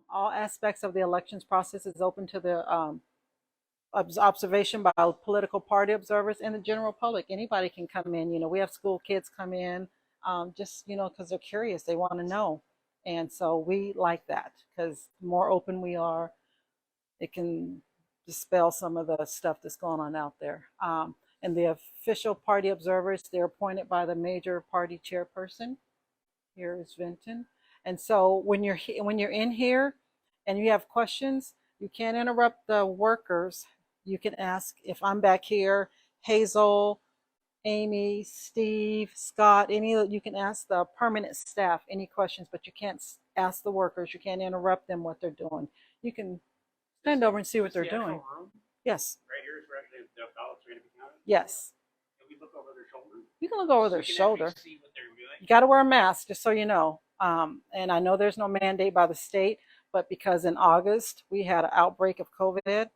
All aspects of the elections process is open to the observation by political party observers and the general public. Anybody can come in. We have school kids come in, just because they're curious, they want to know, and so we like that because the more open we are, it can dispel some of the stuff that's going on out there. And the official party observers, they're appointed by the major party chairperson. Here is Vinton. And so when you're in here and you have questions, you can't interrupt the workers. You can ask, if I'm back here, Hazel, Amy, Steve, Scott, you can ask the permanent staff any questions, but you can't ask the workers. You can't interrupt them what they're doing. You can stand over and see what they're doing. Yes. Right here is where the ballots are going to be counted? Yes. Can we look over their shoulder? You can look over their shoulder. See what they're doing? You got to wear a mask, just so you know. And I know there's no mandate by the state, but because in August we had an outbreak of COVID,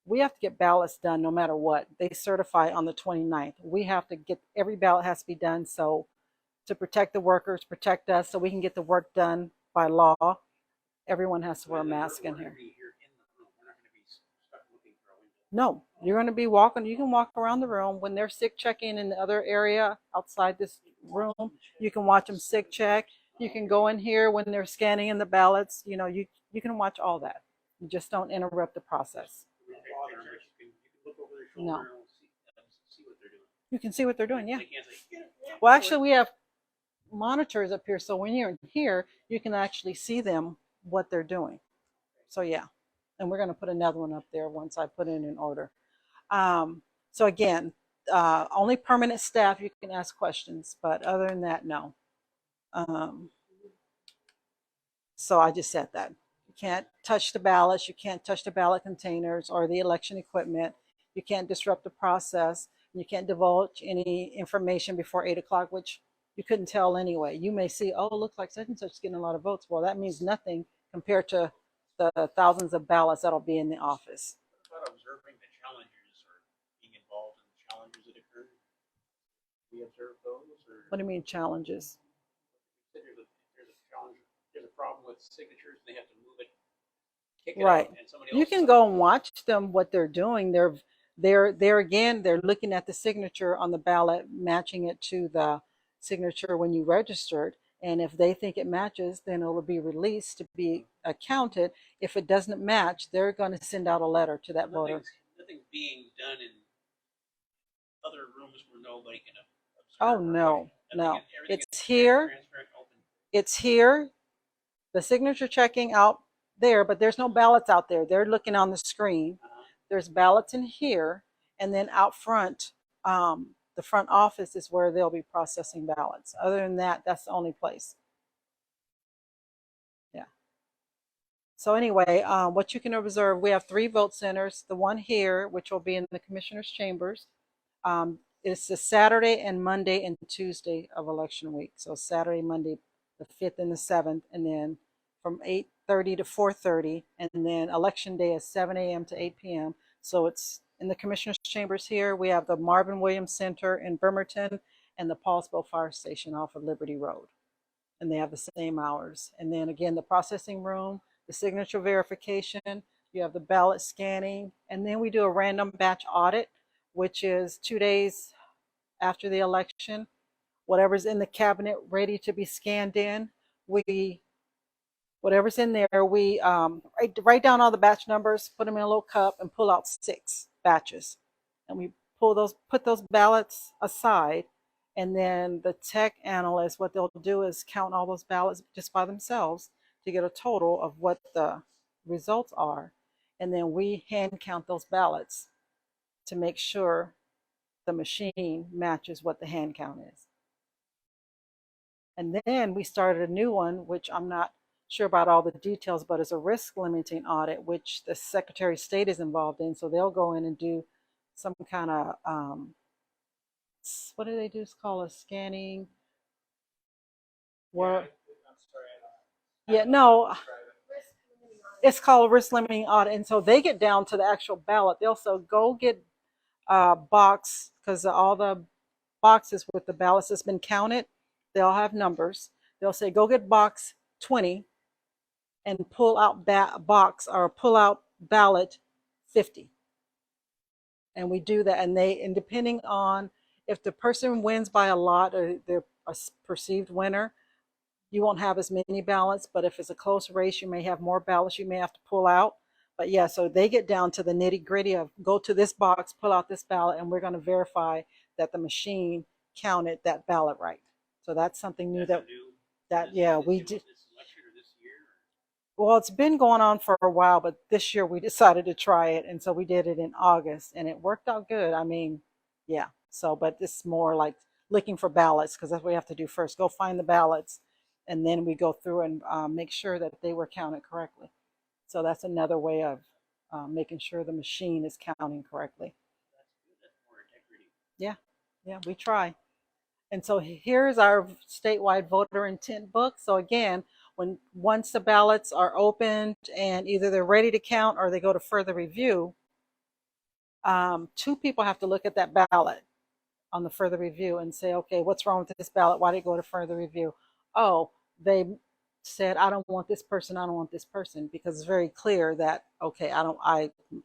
we have to get ballots done no matter what. They certify on the 29th. We have to get, every ballot has to be done. So to protect the workers, protect us, so we can get the work done by law, everyone has to wear a mask in here. No, you're going to be walking. You can walk around the room. When they're sick checking in the other area outside this room, you can watch them sick check. You can go in here when they're scanning in the ballots. You can watch all that. You just don't interrupt the process. No. You can see what they're doing, yeah. Well, actually, we have monitors up here, so when you're in here, you can actually see them, what they're doing. So, yeah. And we're going to put another one up there once I put it in order. So, again, only permanent staff, you can ask questions, but other than that, no. So I just said that. You can't touch the ballots. You can't touch the ballot containers or the election equipment. You can't disrupt the process. You can't divulge any information before 8 o'clock, which you couldn't tell anyway. You may see, oh, it looks like such and such is getting a lot of votes. Well, that means nothing compared to the thousands of ballots that'll be in the office. What about observing the challenges or being involved in the challenges that occur? Do we observe those? Or what do you mean challenges? There's a challenge. There's a problem with signatures, and they have to move it, kick it right. out, and somebody else. You can go and watch them what they're doing. They're again, they're looking at the signature on the ballot, matching it to the signature when you registered. And if they think it matches, then it will be released to be counted. If it doesn't match, they're going to send out a letter to that voter. Nothing's being done in other rooms where nobody can observe. Oh, no, no. It's here. It's here. The signature checking out there, but there's no ballots out there. They're looking on the screen. There's ballots in here. And then out front, the front office is where they'll be processing ballots. Other than that, that's the only place. Yeah. So anyway, what you can observe, we have 3 vote centers. The one here, which will be in the commissioner's chambers, it's the Saturday and Monday and Tuesday of election week. So Saturday, Monday, the 5th and the 7th, and then from 8:30 to 4:30, and then election day is 7 a.m. to 8 p.m. So it's in the commissioner's chambers here. We have the Marvin Williams Center in Bremerton and the Paulsville Fire Station off of Liberty Road. And they have the same hours. And then again, the processing room, the signature verification, you have the ballot scanning, and then we do a random batch audit, which is 2 days after the election. Whatever's in the cabinet ready to be scanned in, whatever's in there, we write down all the batch numbers, put them in a little cup, and pull out 6 batches. And we put those ballots aside, and then the tech analysts, what they'll do is count all those ballots just by themselves to get a total of what the results are. And then we hand count those ballots to make sure the machine matches what the hand count is. And then we started a new one, which I'm not sure about all the details, but it's a risk limiting audit, which the Secretary of State is involved in. So they'll go in and do some kind of, what do they do? It's called a scanning work. Yeah, no, it's called a risk limiting audit. And so they get down to the actual ballot. They'll also go get a box, because all the boxes with the ballots that's been counted, they all have numbers. They'll say, go get box 20 and pull out box or pull out ballot 50. And we do that, and depending on if the person wins by a lot or they're a perceived winner, you won't have as many ballots. But if it's a close race, you may have more ballots you may have to pull out. But yeah, so they get down to the nitty gritty of go to this box, pull out this ballot, and we're going to verify that the machine counted that ballot right. So that's something new that yeah, we did. This election or this year? Well, it's been going on for a while, but this year we decided to try it, and so we did it in August, and it worked out good. I mean, yeah. So, but it's more like looking for ballots because that's what we have to do first. Go find the ballots, and then we go through and make sure that they were counted correctly. So that's another way of making sure the machine is counting correctly. That's good. That's more integrity. Yeah, yeah, we try. And so here's our statewide voter intent book. So again, once the ballots are opened and either they're ready to count or they go to further review, two people have to look at that ballot on the further review and say, okay, what's wrong with this ballot? Why did it go to further review? Oh, they said, I don't want this person, I don't want this person, because it's very clear that, okay,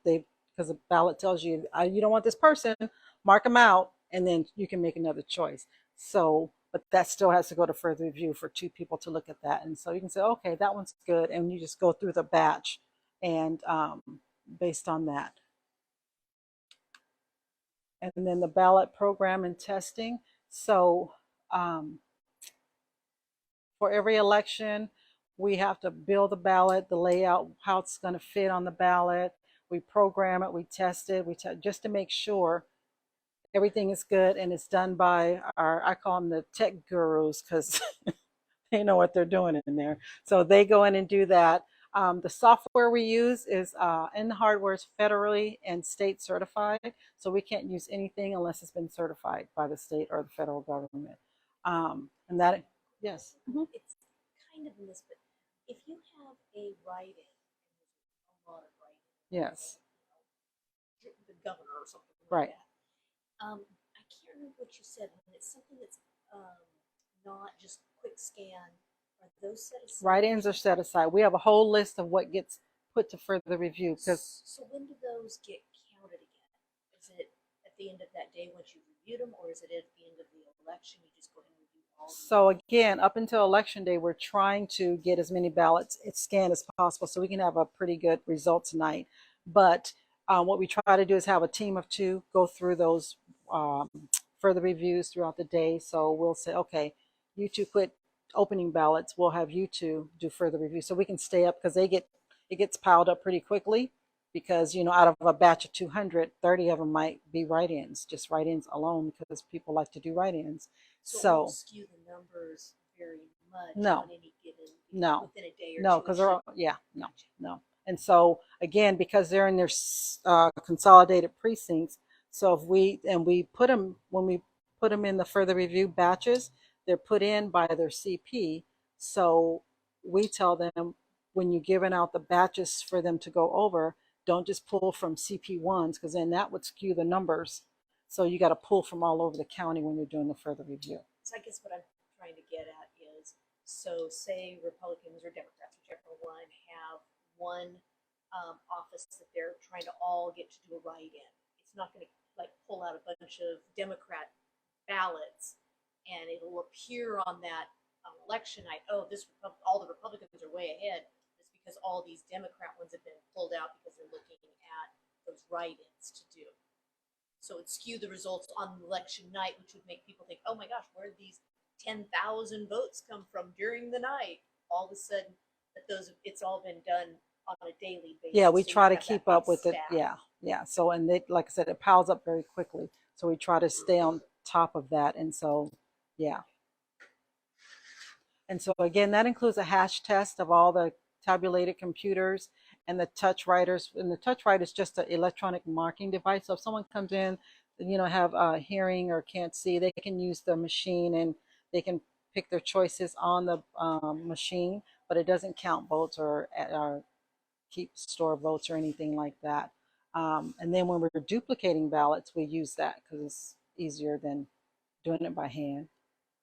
because the ballot tells you, you don't want this person, mark them out, and then you can make another choice. So, but that still has to go to further review for two people to look at that. And so you can say, okay, that one's good. And you just go through the batch and based on that. And then the ballot program and testing. So for every election, we have to build the ballot, the layout, how it's going to fit on the ballot. We program it, we test it, just to make sure everything is good, and it's done by I call them the tech gurus because they know what they're doing in there. So they go in and do that. The software we use is and the hardware is federally and state certified. So we can't use anything unless it's been certified by the state or the federal government. And that, yes. Mm-hmm. It's kind of in this, but if you have a write-in, and there's a lot of write-in, Yes. the governor or something like Right. that. I can't remember what you said, and it's something that's not just quick scan. Are those set aside? Write-ins are set aside. We have a whole list of what gets put to further review. Because So when do those get counted again? Is it at the end of that day once you reviewed them, or is it at the end of the election? You just go ahead and review all of them? So again, up until election day, we're trying to get as many ballots scanned as possible so we can have a pretty good result tonight. But what we try to do is have a team of two go through those further reviews throughout the day. So we'll say, okay, you two quit opening ballots. We'll have you two do further review so we can stay up because it gets piled up pretty quickly. Because out of a batch of 200, 30 of them might be write-ins, just write-ins alone, because people like to do write-ins. So it So won't skew the numbers very much No. on any given No. within a day or no, two. because they're all, no. And so again, because they're in their consolidated precincts, so if we put them when we put them in the further review batches, they're put in by their CP. So we tell them when you're giving out the batches for them to go over, don't just pull from CP1s because then that would skew the numbers. So you got to pull from all over the county when you're doing the further review. So I guess what I'm trying to get at is, so say Republicans or Democrats, whichever one, have one office that they're trying to all get to do a write-in. It's not going to like pull out a bunch of Democrat ballots, and it'll appear on that election night. Oh, all the Republicans are way ahead. It's because all these Democrat ones have been pulled out because they're looking at those write-ins to do. So it skewed the results on election night, which would make people think, oh my gosh, where did these 10,000 votes come from during the night? All of a sudden, it's all been done on a daily basis. Yeah, we so try to keep up with it. Yeah. So, and like I said, it piles up very quickly. So we try to stay on top of that. And so, yeah. And so again, that includes a hash test of all the tabulated computers and the touch writers. And the touch writer is just an electronic marking device. So if someone comes in, have a hearing or can't see, they can use the machine and they can pick their choices on the machine, but it doesn't count votes or keep store votes or anything like that. And then when we're duplicating ballots, we use that because it's easier than doing it by hand,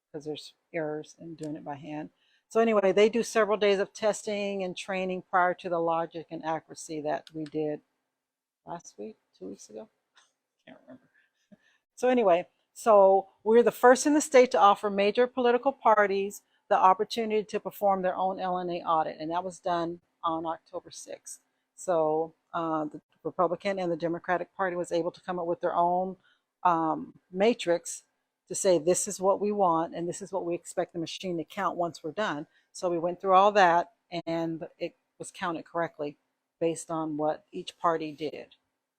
because there's errors in doing it by hand. So anyway, they do several days of testing and training prior to the logic and accuracy that we did last week, 2 weeks ago. Can't remember. So anyway, so we're the first in the state to offer major political parties the opportunity to perform their own LNA audit, and that was done on October 6th. So the Republican and the Democratic Party was able to come up with their own matrix to say this is what we want and this is what we expect the machine to count once we're done. So we went through all that and it was counted correctly based on what each party did.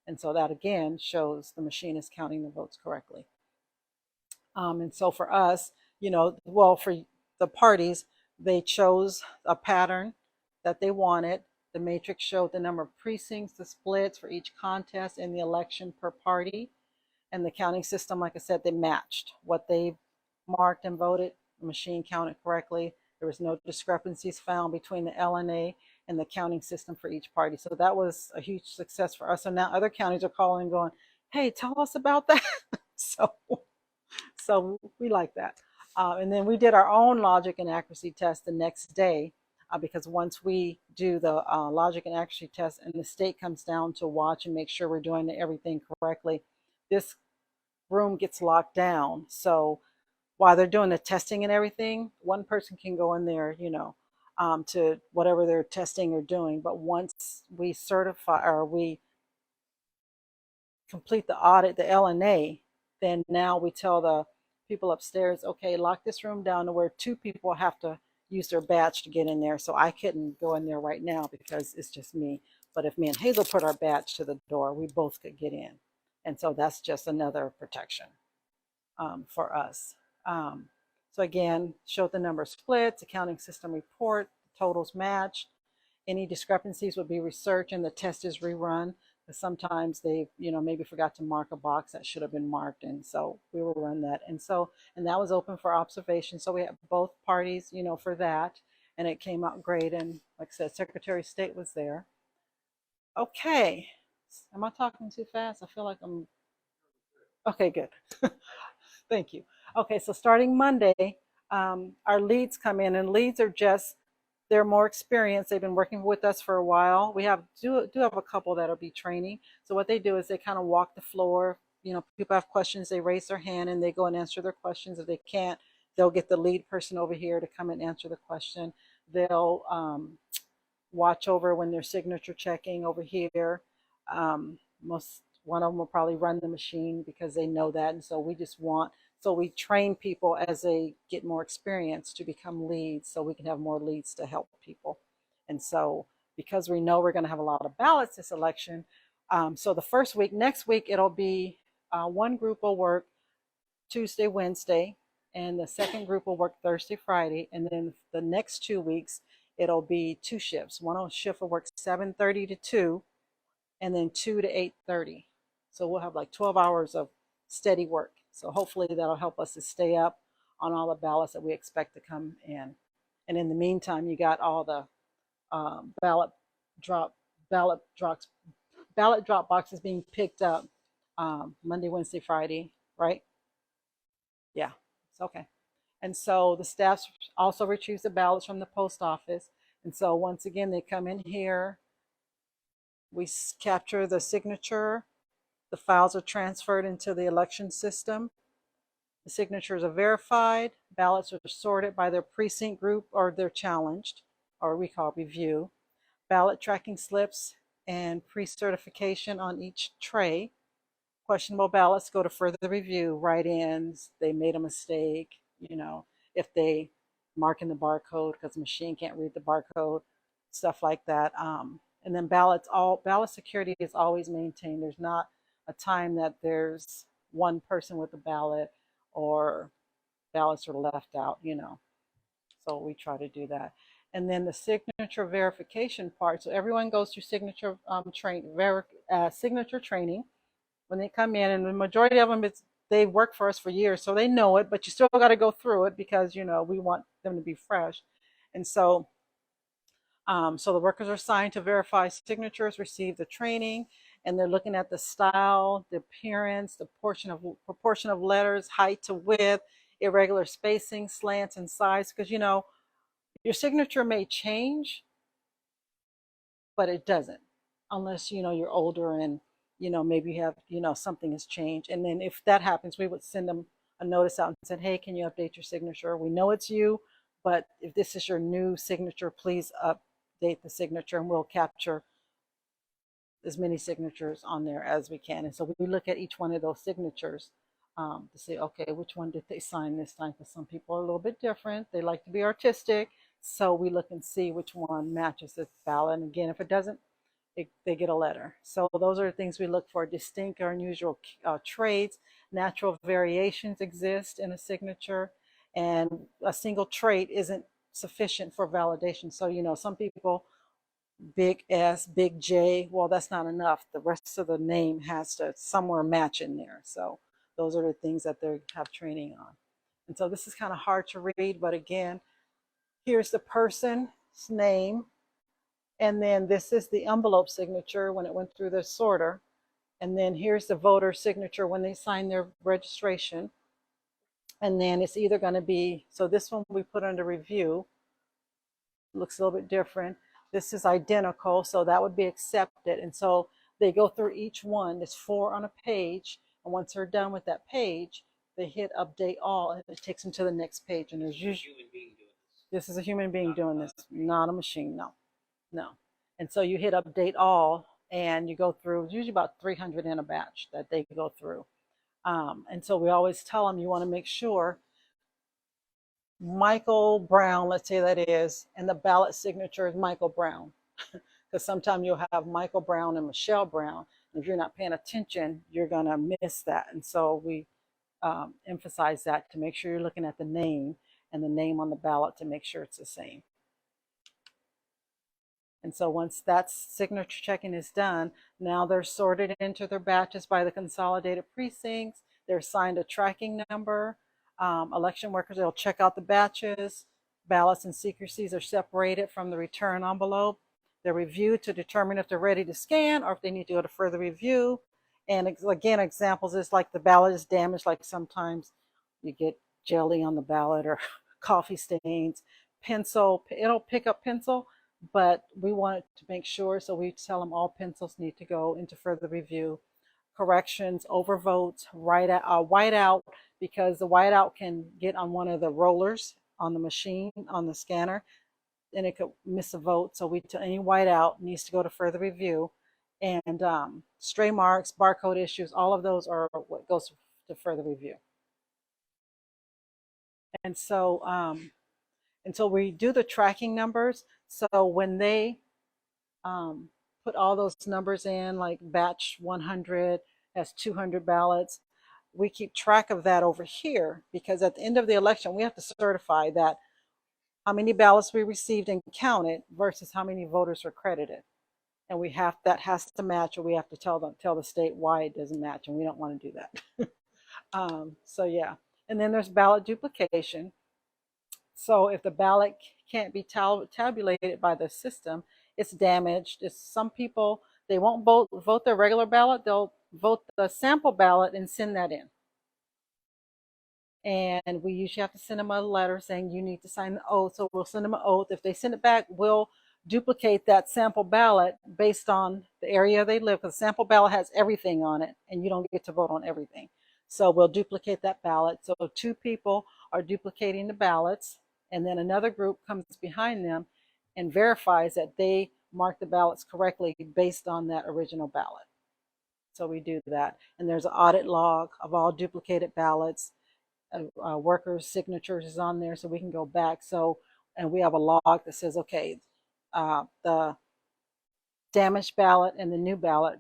And so that again shows the machine is counting the votes correctly. And so for us, well, for the parties, they chose a pattern that they wanted. The matrix showed the number of precincts, the splits for each contest and the election per party. And the counting system, like I said, they matched what they marked and voted. The machine counted correctly. There was no discrepancies found between the LNA and the counting system for each party. So that was a huge success for us. So now other counties are calling and going, hey, tell us about that. So we like that. And then we did our own logic and accuracy test the next day because once we do the logic and accuracy test and the state comes down to watch and make sure we're doing everything correctly, this room gets locked down. So while they're doing the testing and everything, one person can go in there, to whatever they're testing or doing. But once we certify or we complete the audit, the LNA, then now we tell the people upstairs, okay, lock this room down to where 2 people have to use their badge to get in there. So I couldn't go in there right now because it's just me. But if me and Hazel put our badge to the door, we both could get in. And so that's just another protection for us. So again, showed the number of splits, accounting system report, totals matched. Any discrepancies would be researched and the test is rerun. Sometimes they, maybe forgot to mark a box that should have been marked. And so we will run that. And that was open for observation. So we had both parties, for that. And it came out great. And like I said, Secretary of State was there. Okay. Am I talking too fast? I feel like I'm. Okay, good. Thank you. Okay, so starting Monday, our leads come in, and leads are they're more experienced. They've been working with us for a while. We do have a couple that'll be training. So what they do is they kind of walk the floor. People have questions, they raise their hand and they go and answer their questions. If they can't, they'll get the lead person over here to come and answer the question. They'll watch over when they're signature checking over here. One of them will probably run the machine because they know that. And so we train people as they get more experience to become leads so we can have more leads to help people. And so because we know we're going to have a lot of ballots this election, so the first week, next week, it'll be one group will work Tuesday, Wednesday, and the second group will work Thursday, Friday. And then the next 2 weeks, it'll be 2 shifts. One shift will work 7:30 to 2, and then 2 to 8:30. So we'll have like 12 hours of steady work. So hopefully that'll help us to stay up on all the ballots that we expect to come in. And in the meantime, you got all the ballot drop boxes being picked up Monday, Wednesday, Friday, right? Yeah, it's okay. And so the staff also retrieves the ballots from the post office. And so once again, they come in here. We capture the signature. The files are transferred into the election system. The signatures are verified. Ballots are sorted by their precinct group or they're challenged, or we call review. Ballot tracking slips and pre-certification on each tray. Questionable ballots go to further review. Write-ins, they made a mistake, if they mark in the barcode because the machine can't read the barcode, stuff like that. And then ballot security is always maintained. There's not a time that there's one person with a ballot or ballots are left out, So we try to do that. And then the signature verification part. So everyone goes through signature signature training when they come in, and the majority of them they work for us for years, so they know it. But you still got to go through it because we want them to be fresh. And so the workers are assigned to verify signatures, receive the training, and they're looking at the style, the appearance, the proportion of letters, height to width, irregular spacing, slants, and size. Because you Your signature may change, but it doesn't, unless you're older and maybe you have something has changed. And then if that happens, we would send them a notice out and said, hey, can you update your signature? We know it's you, but if this is your new signature, please update the signature, and we'll capture as many signatures on there as we can. And so we look at each one of those signatures to say, okay, which one did they sign this time? Because some people are a little bit different. They like to be artistic. So we look and see which one matches this ballot. And again, if it doesn't, they get a letter. So those are the things we look for: distinct or unusual traits. Natural variations exist in a signature, and a single trait isn't sufficient for validation. So some people, big S, big J, well, that's not enough. The rest of the name has to somewhere match in there. So those are the things that they have training on. And so this is kind of hard to read, but again, here's the person's name, and then this is the envelope signature when it went through the sorter, and then here's the voter signature when they sign their registration. And then it's either going to be, so this one we put under review, looks a little bit different. This is identical, so that would be accepted. And so they go through each one. There's 4 on a page, and once they're done with that page, they hit update all, and it takes them to the next page. And there's usually, Human being doing this is a human being doing this, not a machine. No. And so you hit update all, and you go through usually about 300 in a batch that they go through. And so we always tell them, you want to make sure Michael Brown, let's say that is, and the ballot signature is Michael Brown. Because sometimes you'll have Michael Brown and Michelle Brown. And if you're not paying attention, you're going to miss that. And so we emphasize that to make sure you're looking at the name and the name on the ballot to make sure it's the same. And so once that signature checking is done, now they're sorted into their batches by the consolidated precincts. They're assigned a tracking number. Election workers, they'll check out the batches. Ballots and secrecies are separated from the return envelope. They're reviewed to determine if they're ready to scan or if they need to go to further review. And again, examples is like the ballot is damaged, like sometimes you get jelly on the ballot or coffee stains. Pencil, it'll pick up pencil, but we want to make sure, so we tell them all pencils need to go into further review. Corrections, overvotes, whiteout, because the whiteout can get on one of the rollers on the machine, on the scanner, and it could miss a vote. So we tell any whiteout needs to go to further review. And stray marks, barcode issues, all of those are what goes to further review. And so we do the tracking numbers. So when they put all those numbers in, like batch 100 has 200 ballots, we keep track of that over here, because at the end of the election, we have to certify that how many ballots we received and counted versus how many voters were credited. And that has to match, or we have to tell the state why it doesn't match, and we don't want to do that. So yeah, and then there's ballot duplication. So if the ballot can't be tabulated by the system, it's damaged. Some people, they won't vote their regular ballot, they'll vote the sample ballot and send that in. And we usually have to send them a letter saying you need to sign the oath. So we'll send them an oath. If they send it back, we'll duplicate that sample ballot based on the area they live, because the sample ballot has everything on it and you don't get to vote on everything. So we'll duplicate that ballot. So 2 people are duplicating the ballots, and then another group comes behind them and verifies that they marked the ballots correctly based on that original ballot. So we do that. And there's an audit log of all duplicated ballots. Workers' signatures is on there, so we can go back. So, and we have a log that says, okay, the damaged ballot and the new ballot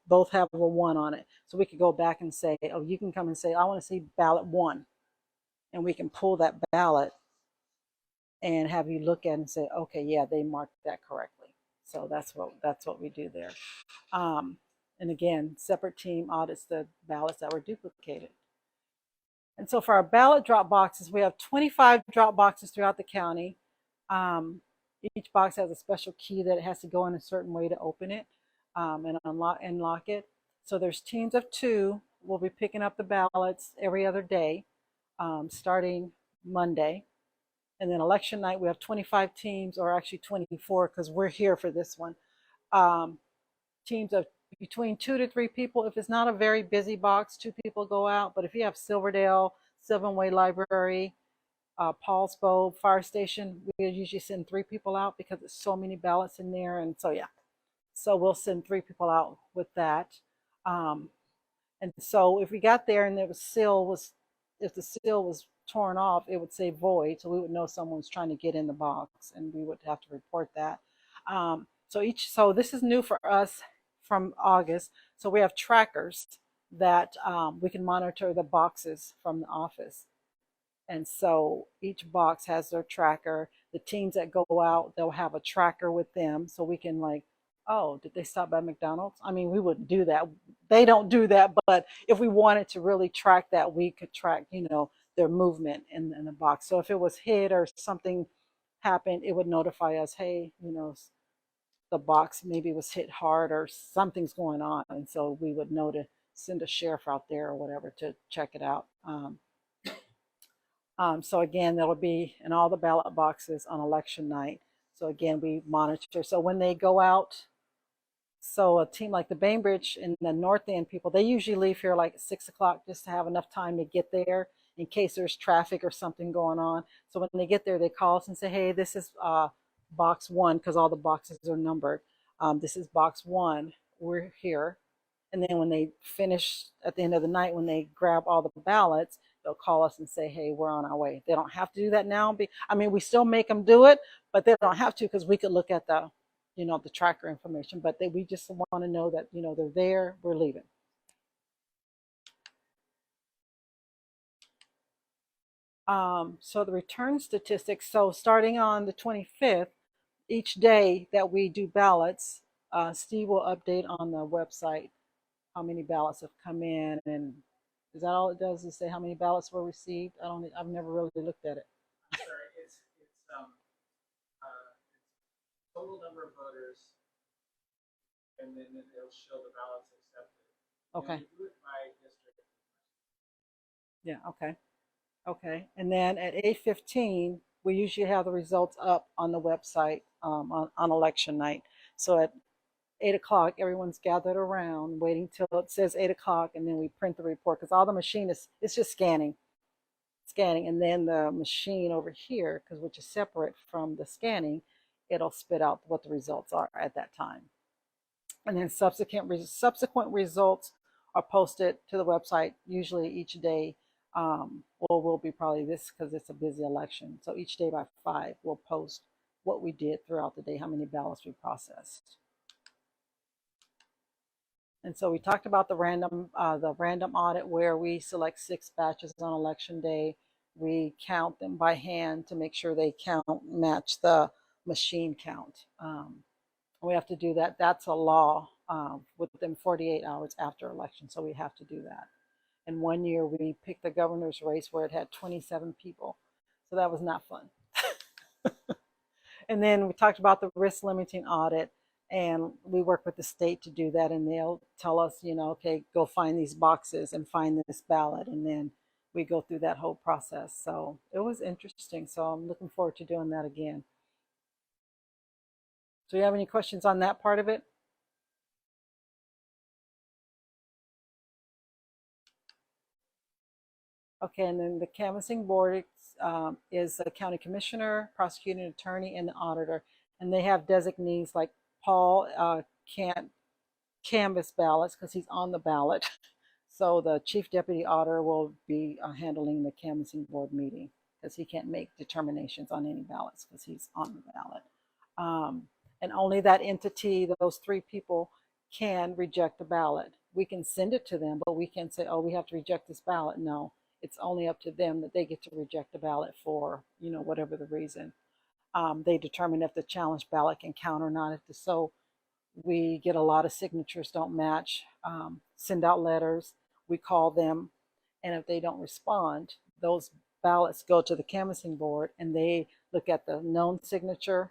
both have a 1 on it. So we could go back and say, oh, you can come and say, I want to see ballot 1. And we can pull that ballot and have you look at it and say, okay, yeah, they marked that correctly. So that's what we do there. And again, separate team audits the ballots that were duplicated. And so for our ballot drop boxes, we have 25 drop boxes throughout the county. Each box has a special key that it has to go in a certain way to open it and unlock it. So there's teams of 2. We'll be picking up the ballots every other day, starting Monday. And then election night, we have 25 teams, or actually 24, because we're here for this one. Um, Teams of between 2 to 3 people. If it's not a very busy box, 2 people go out. But if you have Silverdale, Sylvan Way Library, Paul's Bow Fire Station, we usually send 3 people out because there's so many ballots in there. And so, yeah, so we'll send 3 people out with that. Um, and so if we got there and if the seal was torn off, it would say void. So we would know someone's trying to get in the box, and we would have to report that. So this is new for us from August. So we have trackers that we can monitor the boxes from the office. And so each box has their tracker. The teams that go out, they'll have a tracker with them, so we can like, oh, did they stop by McDonald's? I mean, we wouldn't do that. They don't do that, but if we wanted to really track that, we could track, their movement in the box. So if it was hit or something happened, it would notify us, hey, the box maybe was hit hard or something's going on. And so we would know to send a sheriff out there or whatever to check it out. So again, that'll be in all the ballot boxes on election night. So again, we monitor. So when they go out, so a team like the Bainbridge and the North End people, they usually leave here like at 6 o'clock just to have enough time to get there in case there's traffic or something going on. So when they get there, they call us and say, hey, this is box 1, because all the boxes are numbered. This is box 1. We're here. And then when they finish at the end of the night, when they grab all the ballots, they'll call us and say, hey, we're on our way. They don't have to do that now. I mean, we still make them do it, but they don't have to, because we could look at the tracker information. But we just want to know that, they're there, we're leaving. So the return statistics, so starting on the 25th, each day that we do ballots, Steve will update on the website how many ballots have come in, and is that all it does, is say how many ballots were received? I've never really looked at it. I'm sorry, it's total number of voters, and then it'll show the ballots accepted. Okay. And we do it by district. Yeah, okay. Okay. And then at 8:15, we usually have the results up on the website on election night. So at 8 o'clock, everyone's gathered around waiting till it says 8 o'clock, and then we print the report, because all the machine it's just scanning. And then the machine over here, which is separate from the scanning, it'll spit out what the results are at that time. And then subsequent results are posted to the website usually each day. Will be probably this, because it's a busy election. So each day by 5, we'll post what we did throughout the day, how many ballots we processed. And so we talked about the random audit, where we select 6 batches on election day. We count them by hand to make sure they match the machine count. We have to do that. That's a law within 48 hours after election, so we have to do that. And one year we picked the governor's race where it had 27 people, so that was not fun. And then we talked about the risk limiting audit, and we work with the state to do that, and they'll tell us, okay, go find these boxes and find this ballot, and then we go through that whole process. So it was interesting. So I'm looking forward to doing that again. So you have any questions on that part of it? Okay, and then the canvassing board is the county commissioner, prosecuting attorney, and the auditor. And they have designees like Paul can't canvass ballots because he's on the ballot. So the chief deputy auditor will be handling the canvassing board meeting, because he can't make determinations on any ballots because he's on the ballot. And only that entity, those 3 people, can reject the ballot. We can send it to them, but we can't say, oh, we have to reject this ballot. No, it's only up to them that they get to reject the ballot for, whatever the reason. They determine if the challenge ballot can count or not. So we get a lot of signatures don't match, send out letters, we call them, and if they don't respond, those ballots go to the canvassing board, and they look at the known signature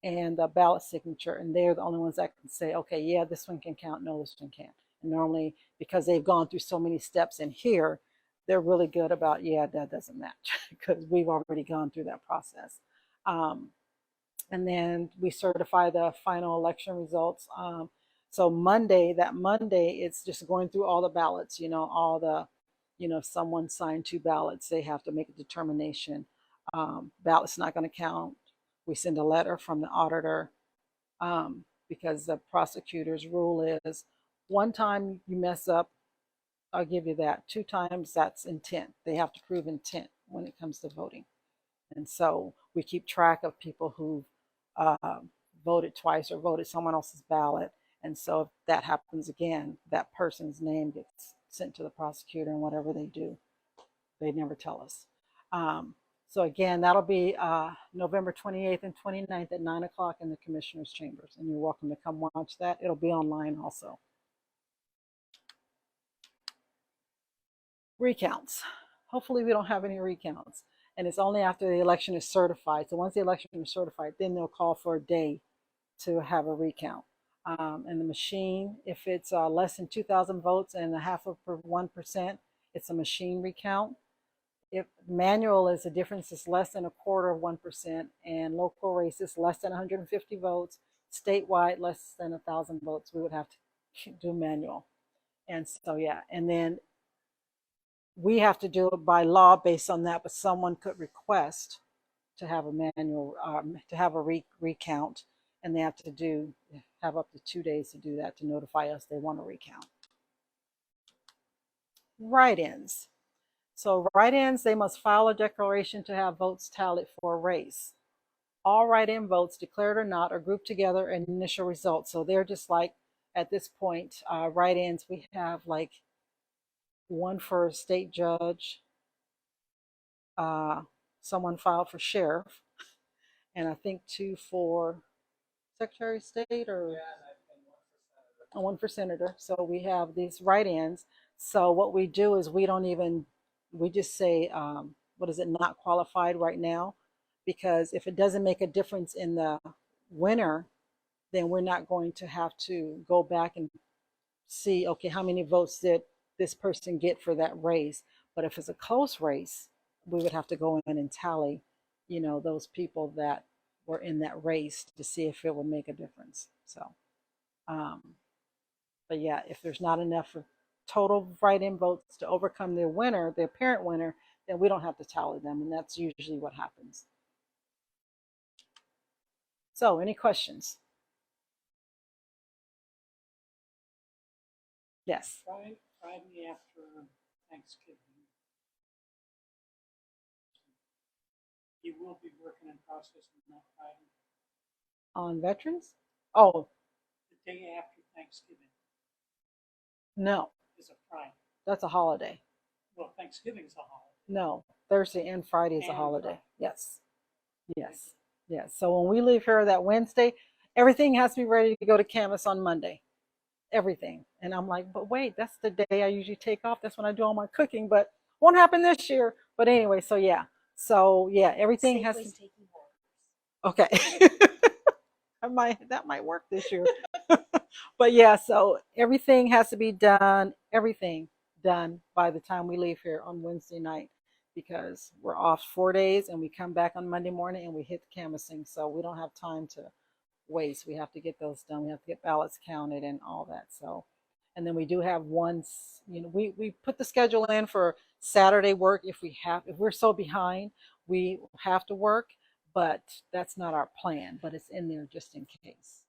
and the ballot signature, and they're the only ones that can say, okay, yeah, this one can count, no, this one can't. And normally, because they've gone through so many steps in here, they're really good about, yeah, that doesn't match because we've already gone through that process. And then we certify the final election results. So that Monday, it's just going through all the ballots, all the, if someone signed 2 ballots, they have to make a determination. Ballot's not going to count. We send a letter from the auditor because the prosecutor's rule is 1 time you mess up, I'll give you that. 2 times, that's intent. They have to prove intent when it comes to voting. And so we keep track of people who voted twice or voted someone else's ballot. And so if that happens again, that person's name gets sent to the prosecutor, and whatever they do, they never tell us. So again, that'll be November 28th and 29th at 9 o'clock in the commissioner's chambers. And you're welcome to come watch that. It'll be online also. Recounts. Hopefully we don't have any recounts. And it's only after the election is certified. So once the election is certified, then they'll call for a day to have a recount. And the machine, if it's less than 2,000 votes and 0.5%, it's a machine recount. If manual is the difference is less than 0.25%, and local races less than 150 votes, statewide less than 1,000 votes, we would have to do manual. And so yeah, and then we have to do it by law based on that, but someone could request to have a manual, to have a recount, and they have to have up to 2 days to do that, to notify us they want to recount. Write-ins. So write-ins, they must file a declaration to have votes tallied for a race. All write-in votes, declared or not, are grouped together in initial results. So they're just like, at this point, write-ins, we have like 1 for a state judge, someone filed for sheriff, and I think 2 for Secretary of State, or and 1 for senator. So we have these write-ins. So what we do is we just say, what is it, not qualified right now, because if it doesn't make a difference in the winner, then we're not going to have to go back and see, okay, how many votes did this person get for that race. But if it's a close race, we would have to go in and tally, those people that were in that race to see if it will make a difference. So, but yeah, if there's not enough total write-in votes to overcome their winner, their apparent winner, then we don't have to tally them, and that's usually what happens. So, any questions? Yes. Friday after Thanksgiving, you will be working in processing that Friday. On veterans? Oh. The day after Thanksgiving. No. Is a Friday. That's a holiday. Well, Thanksgiving's a holiday. No, Thursday and Friday is a holiday. Friday. Yes. Yes. Yes. So when we leave here that Wednesday, everything has to be ready to go to canvas on Monday. Everything. And I'm like, but wait, that's the day I usually take off. That's when I do all my cooking, but won't happen this year. But anyway, so yeah. So yeah, everything has to. Okay. that might work this year. But yeah, so everything has to be done, by the time we leave here on Wednesday night, because we're off 4 days and we come back on Monday morning and we hit the canvassing. So we don't have time to waste. We have to get those done. We have to get ballots counted and all that. So, and then we do have we put the schedule in for Saturday work if we're so behind, we have to work, but that's not our plan, but it's in there just in case.